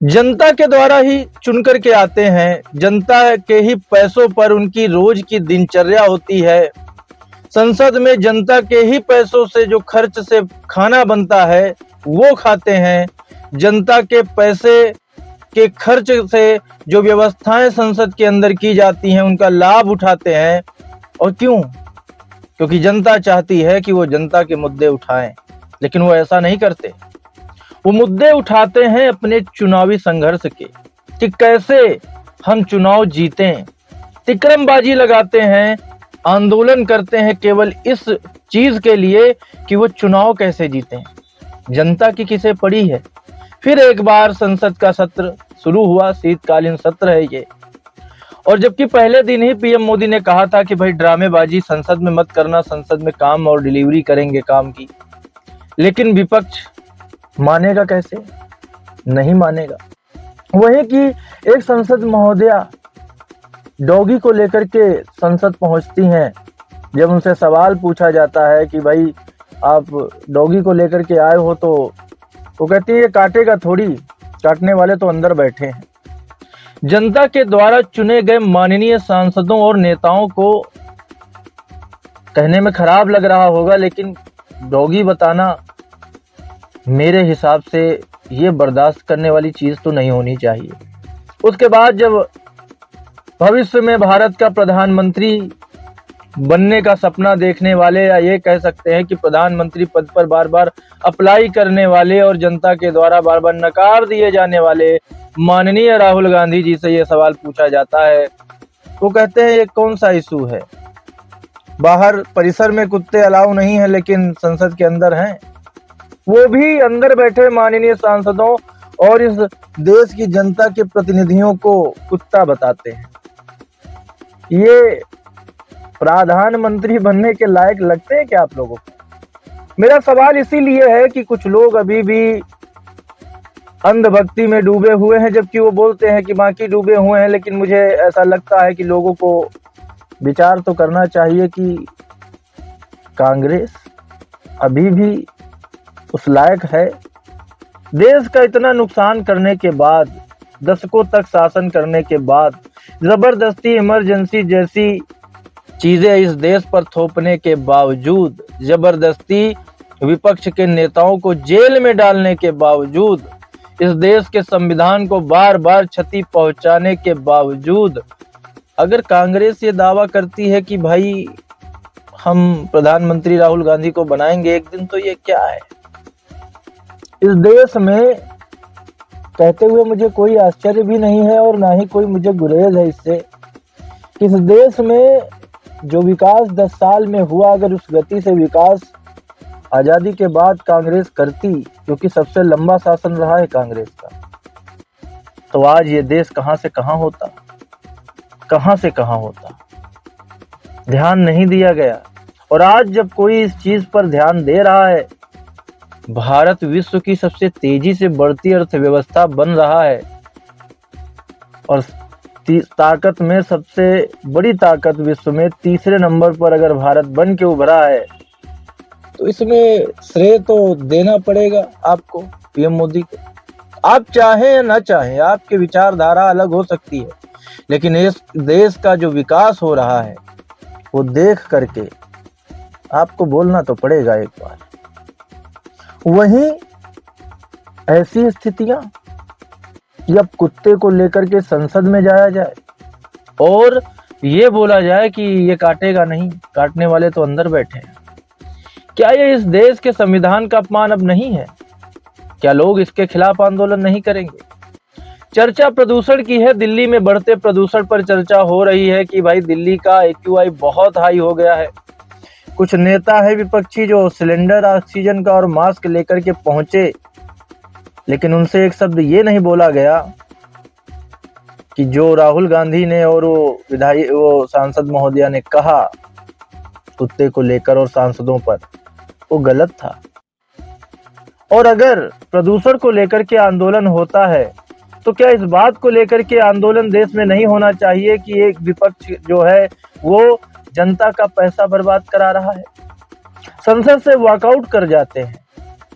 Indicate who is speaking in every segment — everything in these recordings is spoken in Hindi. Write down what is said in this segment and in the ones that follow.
Speaker 1: जनता के द्वारा ही चुन करके आते हैं, जनता के ही पैसों पर उनकी रोज की दिनचर्या होती है। संसद में जनता के ही पैसों से जो खर्च से खाना बनता है वो खाते हैं। जनता के पैसे के खर्च से जो व्यवस्थाएं संसद के अंदर की जाती हैं उनका लाभ उठाते हैं। और क्यों? क्योंकि जनता चाहती है कि वो जनता के मुद्दे उठाएं, लेकिन वो ऐसा नहीं करते। वो मुद्दे उठाते हैं अपने चुनावी संघर्ष के, कि कैसे हम चुनाव जीतें। तिकड़मबाजी लगाते हैं, आंदोलन करते हैं केवल इस चीज के लिए कि वो चुनाव कैसे जीतें। जनता की किसे पड़ी है। फिर एक बार संसद का सत्र शुरू हुआ, शीतकालीन सत्र है ये। और जबकि पहले दिन ही पीएम मोदी ने कहा था कि भाई ड्रामेबाजी संसद में मत करना, संसद में काम और डिलीवरी करेंगे काम की, लेकिन विपक्ष मानेगा कैसे? नहीं मानेगा। वही कि एक संसद महोदया डॉगी को लेकर के संसद पहुंचती हैं। जब उनसे सवाल पूछा जाता है कि भाई आप डॉगी को लेकर के आए हो, तो वो कहती है ये काटेगा थोड़ी, काटने वाले तो अंदर बैठे हैं। जनता के द्वारा चुने गए माननीय सांसदों और नेताओं को कहने में खराब लग रहा होगा, लेकिन डॉगी बताना मेरे हिसाब से ये बर्दाश्त करने वाली चीज तो नहीं होनी चाहिए। उसके बाद जब भविष्य में भारत का प्रधानमंत्री बनने का सपना देखने वाले, या ये कह सकते हैं कि प्रधानमंत्री पद पर बार बार अप्लाई करने वाले और जनता के द्वारा बार बार नकार दिए जाने वाले माननीय राहुल गांधी जी से ये सवाल पूछा जाता है, वो कहते हैं ये कौन सा इशू है? बाहर परिसर में कुत्ते अलाउ नहीं है, लेकिन संसद के अंदर हैं। वो भी अंदर बैठे माननीय सांसदों और इस देश की जनता के प्रतिनिधियों को कुत्ता बताते हैं। ये प्रधानमंत्री बनने के लायक लगते हैं क्या आप लोगों को? मेरा सवाल इसीलिए है कि कुछ लोग अभी भी अंधभक्ति में डूबे हुए हैं, जबकि वो बोलते हैं कि बाकी डूबे हुए हैं। लेकिन मुझे ऐसा लगता है कि लोगों को विचार तो करना चाहिए कि कांग्रेस अभी भी उस लायक है। देश का इतना नुकसान करने के बाद, दशकों तक शासन करने के बाद, जबरदस्ती इमरजेंसी जैसी चीजें इस देश पर थोपने के बावजूद, जबरदस्ती विपक्ष के नेताओं को जेल में डालने के बावजूद, इस देश के संविधान को बार बार क्षति पहुंचाने के बावजूद, अगर कांग्रेस ये दावा करती है कि भाई हम प्रधानमंत्री राहुल गांधी को बनाएंगे एक दिन, तो ये क्या है? इस देश में कहते हुए मुझे कोई आश्चर्य भी नहीं है और ना ही कोई मुझे गुरेज है इससे। इस देश में जो विकास 10 साल में हुआ, अगर उस गति से विकास आजादी के बाद कांग्रेस करती, क्योंकि सबसे लंबा शासन रहा है कांग्रेस का, तो आज ये देश कहां से कहां होता, कहां से कहां होता। ध्यान नहीं दिया गया। और आज जब कोई इस चीज पर ध्यान दे रहा है, भारत विश्व की सबसे तेजी से बढ़ती अर्थव्यवस्था बन रहा है और ताकत में सबसे बड़ी ताकत विश्व में तीसरे नंबर पर अगर भारत बन के उभरा है, तो इसमें श्रेय तो देना पड़ेगा आपको, पीएम मोदी को। आप चाहें या ना चाहें, आपकी विचारधारा अलग हो सकती है, लेकिन इस देश का जो विकास हो रहा है वो देख करके आपको बोलना तो पड़ेगा एक बार। वहीं ऐसी स्थितियां जब कुत्ते को लेकर के संसद में जाया जाए और ये बोला जाए कि ये काटेगा नहीं, काटने वाले तो अंदर बैठे हैं, क्या ये इस देश के संविधान का अपमान अब नहीं है? क्या लोग इसके खिलाफ आंदोलन नहीं करेंगे? चर्चा प्रदूषण की है। दिल्ली में बढ़ते प्रदूषण पर चर्चा हो रही है कि भाई दिल्ली का AQI बहुत हाई हो गया है। कुछ नेता है विपक्षी जो सिलेंडर ऑक्सीजन का और मास्क लेकर के पहुंचे, लेकिन उनसे एक शब्द ये नहीं बोला गया कि जो राहुल गांधी ने और वो सांसद महोदया ने कहा कुत्ते को लेकर और सांसदों पर, वो गलत था। और अगर प्रदूषण को लेकर के आंदोलन होता है, तो क्या इस बात को लेकर के आंदोलन देश में नहीं होना चाहिए कि एक विपक्ष जो है वो जनता का पैसा बर्बाद करा रहा है? संसद से वॉकआउट कर जाते हैं,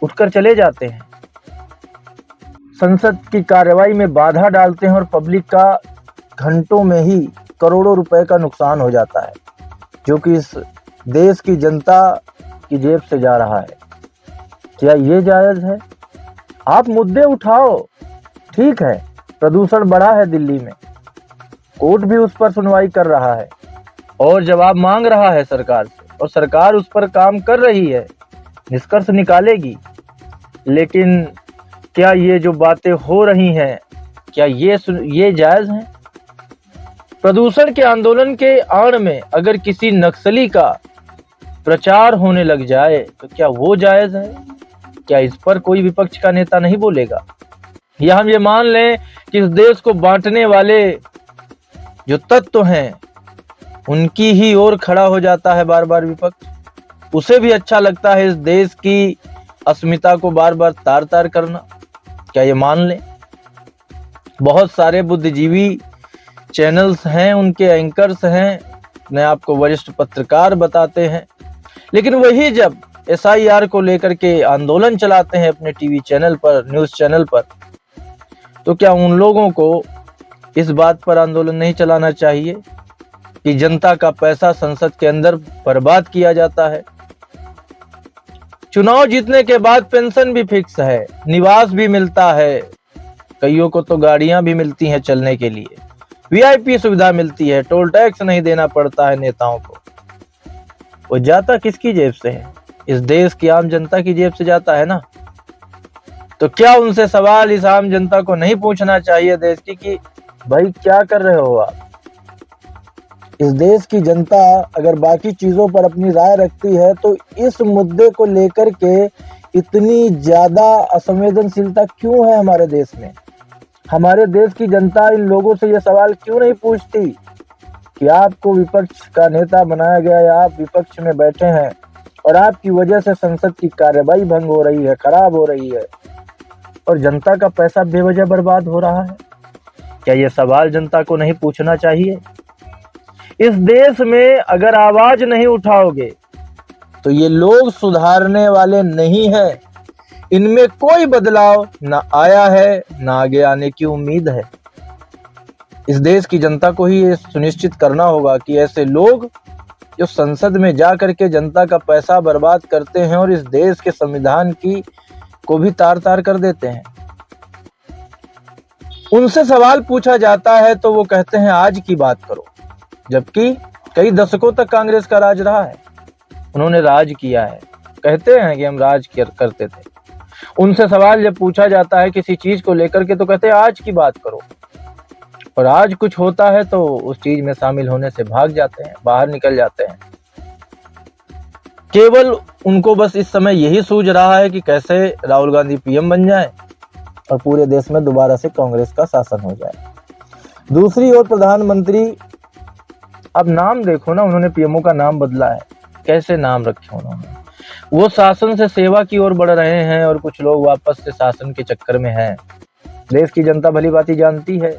Speaker 1: उठकर चले जाते हैं। संसद की कार्यवाही में बाधा डालते हैं और पब्लिक का घंटों में ही करोड़ों रुपए का नुकसान हो जाता है, जो कि इस देश की जनता की जेब से जा रहा है। क्या ये जायज है? आप मुद्दे उठाओ, ठीक है, प्रदूषण बढ़ा है दिल्ली में, कोर्ट भी उस पर सुनवाई कर रहा है और जवाब मांग रहा है सरकार से, और सरकार उस पर काम कर रही है, निष्कर्ष निकालेगी। लेकिन क्या ये जो बातें हो रही हैं, क्या ये जायज है? प्रदूषण के आंदोलन के आड़ में अगर किसी नक्सली का प्रचार होने लग जाए तो क्या वो जायज है? क्या इस पर कोई विपक्ष का नेता नहीं बोलेगा? या हम ये मान लें कि इस देश को बांटने वाले जो तत्व हैं उनकी ही ओर खड़ा हो जाता है बार बार विपक्ष? उसे भी अच्छा लगता है इस देश की अस्मिता को बार बार तार तार करना? क्या ये मान लें? बहुत सारे बुद्धिजीवी चैनल्स हैं, उनके एंकर्स हैं, अपने आप को वरिष्ठ पत्रकार बताते हैं, लेकिन वही जब SIR को लेकर के आंदोलन चलाते हैं अपने टीवी चैनल पर, न्यूज चैनल पर, तो क्या उन लोगों को इस बात पर आंदोलन नहीं चलाना चाहिए कि जनता का पैसा संसद के अंदर बर्बाद किया जाता है? चुनाव जीतने के बाद पेंशन भी फिक्स है, निवास भी मिलता है, कईयों को तो गाड़ियां भी मिलती हैं चलने के लिए, VIP सुविधा मिलती है, टोल टैक्स नहीं देना पड़ता है नेताओं को। वो जाता किसकी जेब से है? इस देश की आम जनता की जेब से जाता है ना। तो क्या उनसे सवाल इस आम जनता को नहीं पूछना चाहिए देश की कि भाई क्या कर रहे हो आप? इस देश की जनता अगर बाकी चीजों पर अपनी राय रखती है तो इस मुद्दे को लेकर के इतनी ज्यादा असंवेदनशीलता क्यों है हमारे देश में? हमारे देश की जनता इन लोगों से यह सवाल क्यों नहीं पूछती कि आपको विपक्ष का नेता बनाया गया या आप विपक्ष में बैठे हैं और आपकी वजह से संसद की कार्यवाही भंग हो रही है, खराब हो रही है और जनता का पैसा बेवजह बर्बाद हो रहा है? क्या यह सवाल जनता को नहीं पूछना चाहिए? इस देश में अगर आवाज नहीं उठाओगे तो ये लोग सुधारने वाले नहीं हैं। इनमें कोई बदलाव ना आया है, ना आगे आने की उम्मीद है। इस देश की जनता को ही ये सुनिश्चित करना होगा कि ऐसे लोग जो संसद में जा करके जनता का पैसा बर्बाद करते हैं और इस देश के संविधान की को भी तार तार कर देते हैं, उनसे सवाल पूछा जाता है तो वो कहते हैं आज की बात करो, जबकि कई दशकों तक कांग्रेस का राज रहा है, उन्होंने राज किया है, कहते हैं कि हम राज करते थे। उनसे सवाल जब पूछा जाता है किसी चीज को लेकर के तो कहते हैं आज की बात करो, और आज कुछ होता है तो उस चीज में शामिल होने से भाग जाते हैं, बाहर निकल जाते हैं। केवल उनको बस इस समय यही सूझ रहा है कि कैसे राहुल गांधी PM बन जाए और पूरे देश में दोबारा से कांग्रेस का शासन हो जाए। दूसरी ओर प्रधानमंत्री, अब नाम देखो ना, उन्होंने PMO का नाम बदला है, कैसे नाम रखे उन्होंने? वो शासन से सेवा की ओर बढ़ रहे हैं और कुछ लोग वापस से शासन के चक्कर में हैं। देश की जनता भली भांति जानती है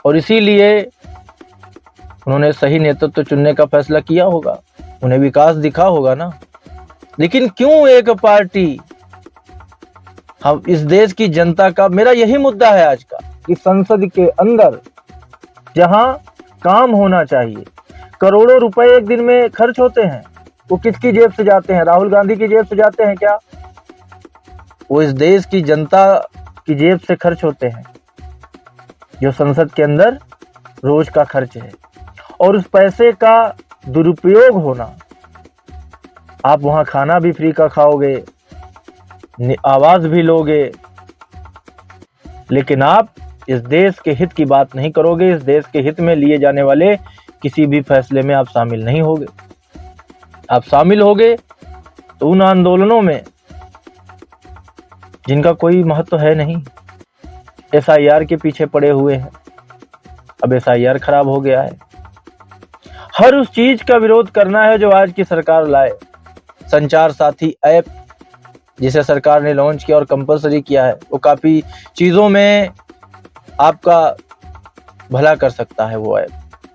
Speaker 1: और इसीलिए उन्होंने सही नेतृत्व चुनने का फैसला किया होगा, उन्हें विकास दिखा होगा ना। लेकिन क्यों एक पार्टी, हम इस देश की जनता का, मेरा यही मुद्दा है आज का, कि संसद के अंदर जहां काम होना चाहिए, करोड़ों रुपए एक दिन में खर्च होते हैं, वो किसकी जेब से जाते हैं? राहुल गांधी की जेब से जाते हैं क्या? वो इस देश की जनता की जेब से खर्च होते हैं, जो संसद के अंदर रोज का खर्च है। और उस पैसे का दुरुपयोग होना, आप वहां खाना भी फ्री का खाओगे, आवाज भी लोगे, लेकिन आप इस देश के हित की बात नहीं करोगे, इस देश के हित में लिए जाने वाले किसी भी फैसले में आप शामिल नहीं होगे। आप शामिल होगे तो उन आंदोलनों में जिनका कोई महत्व है नहीं, SIR के पीछे पड़े हुए हैं। अब SIR खराब हो गया है, हर उस चीज का विरोध करना है जो आज की सरकार लाए। संचार साथी ऐप जिसे सरकार ने लॉन्च किया और कंपलसरी किया है, वो काफी चीजों में आपका भला कर सकता है वो ऐप,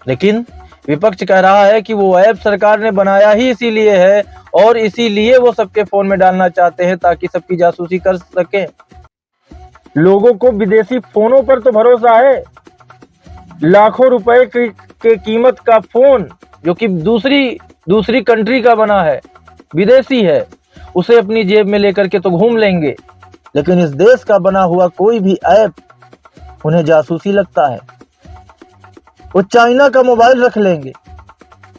Speaker 1: लेकिन विपक्ष कह रहा है कि वो ऐप सरकार ने बनाया ही इसीलिए है और इसीलिए वो सबके फोन में डालना चाहते हैं ताकि सबकी जासूसी कर सके। लोगों को विदेशी फोनों पर तो भरोसा है, लाखों रुपए के कीमत का फोन जो कि दूसरी कंट्री का बना है, विदेशी है, उसे अपनी जेब में लेकर के तो घूम लेंगे, लेकिन इस देश का बना हुआ कोई भी ऐप उन्हें जासूसी लगता है। वो चाइना का मोबाइल रख लेंगे,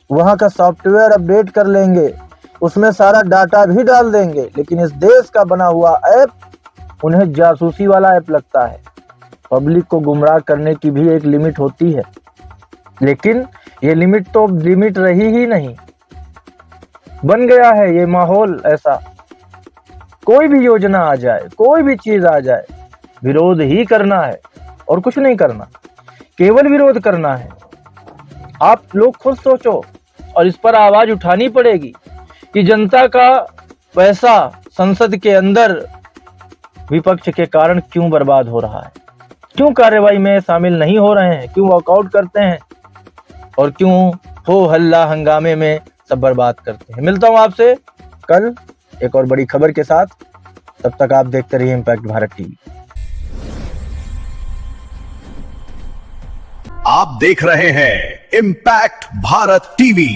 Speaker 1: वहां का सॉफ्टवेयर अपडेट कर लेंगे, उसमें सारा डाटा भी डाल देंगे, लेकिन इस देश का बना हुआ ऐप उन्हें जासूसी वाला ऐप लगता है। पब्लिक को गुमराह करने की भी एक लिमिट होती है, लेकिन ये लिमिट तो लिमिट रही ही नहीं, बन गया है ये माहौल ऐसा। कोई भी योजना आ जाए, कोई भी चीज आ जाए, विरोध ही करना है और कुछ नहीं करना, केवल विरोध करना है। आप लोग खुद सोचो और इस पर आवाज उठानी पड़ेगी कि जनता का पैसा संसद के अंदर विपक्ष के कारण क्यों बर्बाद हो रहा है, क्यों कार्यवाही में शामिल नहीं हो रहे हैं, क्यों वॉकआउट करते हैं और क्यों हो हल्ला हंगामे में सब बर्बाद करते हैं। मिलता हूं आपसे कल एक और बड़ी खबर के साथ, तब तक आप देखते रहिए इम्पैक्ट भारत टीवी।
Speaker 2: आप देख रहे हैं इम्पैक्ट भारत टीवी।